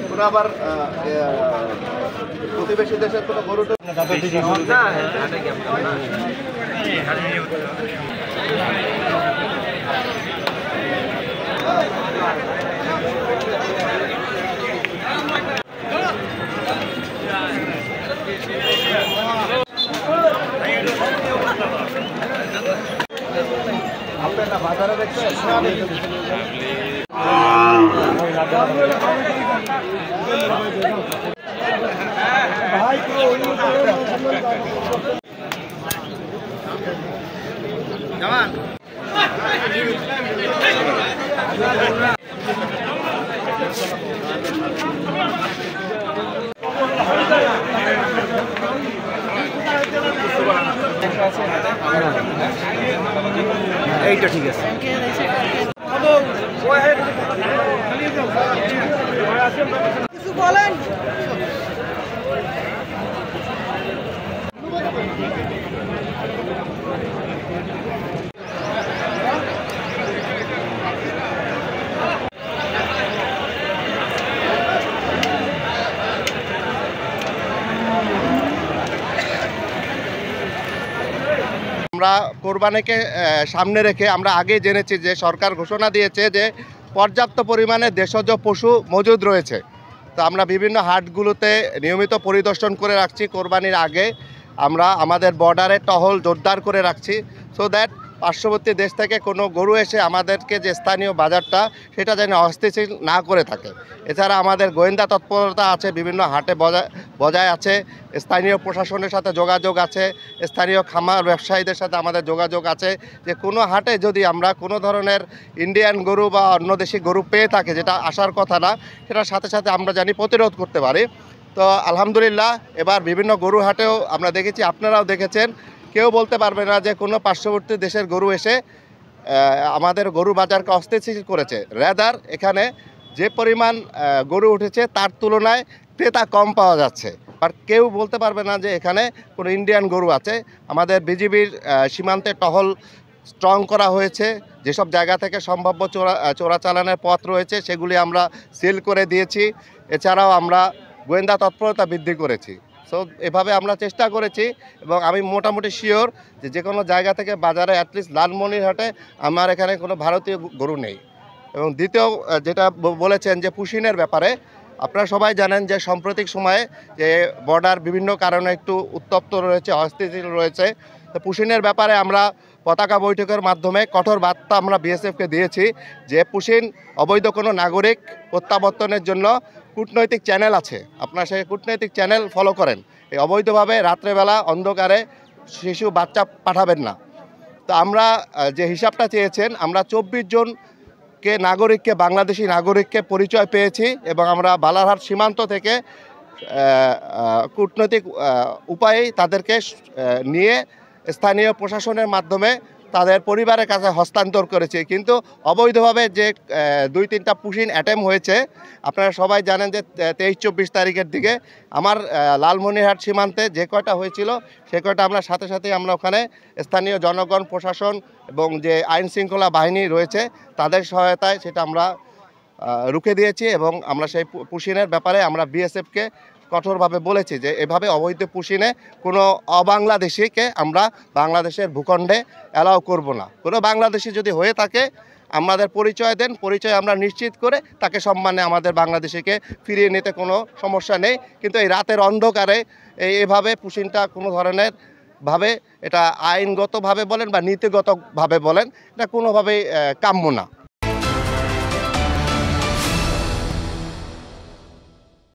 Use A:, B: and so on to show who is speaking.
A: কোনো আবার প্রতিবেশী দেশের কোনো গরু আপনারা বাজারে দেখছেন এইটা ঠিক আছে কিছু বলেন আমরা কোরবানিকে সামনে রেখে আমরা আগে জেনেছি যে সরকার ঘোষণা দিয়েছে যে পর্যাপ্ত পরিমাণে দেশজ পশু মজুদ রয়েছে। তো আমরা বিভিন্ন হাটগুলোতে নিয়মিত পরিদর্শন করে রাখছি। কোরবানির আগে আমরা আমাদের বর্ডারে টহল জোরদার করে রাখছি, সো দ্যাট পার্শ্ববর্তী দেশ থেকে কোনো গরু এসে আমাদেরকে যে স্থানীয় বাজারটা সেটা যেন অস্থিতিশীল না করে থাকে। এছাড়া আমাদের গোয়েন্দা তৎপরতা আছে, বিভিন্ন হাটে বজায় আছে, স্থানীয় প্রশাসনের সাথে যোগাযোগ আছে, স্থানীয় খামার ব্যবসায়ীদের সাথে আমাদের যোগাযোগ আছে যে কোনো হাটে যদি আমরা কোনো ধরনের ইন্ডিয়ান গরু বা অন্য দেশি গরু পেয়ে থাকে, যেটা আসার কথা না, সেটার সাথে সাথে আমরা জানি প্রতিরোধ করতে পারি। তো আলহামদুলিল্লাহ এবার বিভিন্ন গরু হাটেও আমরা দেখেছি, আপনারাও দেখেছেন, কেউ বলতে পারবে না যে কোনো পার্শ্ববর্তী দেশের গরু এসে আমাদের গরু বাজারকে অস্থিতিশীল করেছে। রেদার এখানে যে পরিমাণ গরু উঠেছে তার তুলনায় ক্রেতা কম পাওয়া যাচ্ছে। আর কেউ বলতে পারবে না যে এখানে কোনো ইন্ডিয়ান গরু আছে। আমাদের বিজিবির সীমান্তে টহল স্ট্রং করা হয়েছে, যেসব জায়গা থেকে সম্ভাব্য চোরাচালানের পথ রয়েছে সেগুলি আমরা সিল করে দিয়েছি। এছাড়াও আমরা গোয়েন্দা তৎপরতা বৃদ্ধি করেছি। সো এভাবে আমরা চেষ্টা করেছি এবং আমি মোটামুটি শিওর যে কোনো জায়গা থেকে বাজারে অ্যাটলিস্ট লালমনিরহাটে আমার এখানে কোনো ভারতীয় গরু নেই। এবং দ্বিতীয় যেটা বলেছেন যে পুশিনের ব্যাপারে, আপনারা সবাই জানেন যে সাম্প্রতিক সময়ে যে বর্ডার বিভিন্ন কারণে একটু উত্তপ্ত রয়েছে, অস্থিতিশীল রয়েছে। তো পুশিনের ব্যাপারে আমরা পতাকা বৈঠকের মাধ্যমে কঠোর বার্তা আমরা বিএসএফকে দিয়েছি যে পুশিন অবৈধ কোনো নাগরিক প্রত্যাবর্তনের জন্য কূটনৈতিক চ্যানেল আছে, আপনারা সেই কূটনৈতিক চ্যানেল ফলো করেন। এই অবৈধভাবে রাত্রেবেলা অন্ধকারে শিশু বাচ্চা পাঠাবেন না। তো আমরা যে হিসাবটা চেয়েছেন, আমরা 24 জনকে নাগরিককে, বাংলাদেশি নাগরিককে পরিচয় পেয়েছি এবং আমরা বালারহাট সীমান্ত থেকে কূটনৈতিক উপায়েই তাদেরকে নিয়ে স্থানীয় প্রশাসনের মাধ্যমে তাদের পরিবারের কাছে হস্তান্তর করেছে। কিন্তু অবৈধভাবে যে 2-3টা পুশিন অ্যাটেম্প হয়েছে, আপনারা সবাই জানেন যে 23-24 তারিখের দিকে আমার লালমনিরহাট সীমান্তে যে কয়টা হয়েছিল সে কয়টা আমরা সাথে সাথেই আমরা ওখানে স্থানীয় জনগণ, প্রশাসন এবং যে আইন শৃঙ্খলা বাহিনী রয়েছে তাদের সহায়তায় সেটা আমরা রুখে দিয়েছি। এবং আমরা সেই পুশিনের ব্যাপারে আমরা বিএসএফকে কঠোরভাবে বলেছি যে এভাবে অবৈধ পুশিনে কোনো অবাংলাদেশিকে আমরা বাংলাদেশের ভূখণ্ডে অ্যালাউ করব না। কোনো বাংলাদেশি যদি হয়ে থাকে আমাদের পরিচয় দেন, পরিচয় আমরা নিশ্চিত করে তাকে সম্মানে আমাদের বাংলাদেশিকে ফিরিয়ে নিতে কোনো সমস্যা নেই। কিন্তু এই রাতের অন্ধকারে এভাবে পুশিনটা কোনো ধরনের ভাবে, এটা আইনগতভাবে বলেন বা নীতিগতভাবে বলেন, এটা কোনোভাবেই কাম্য না।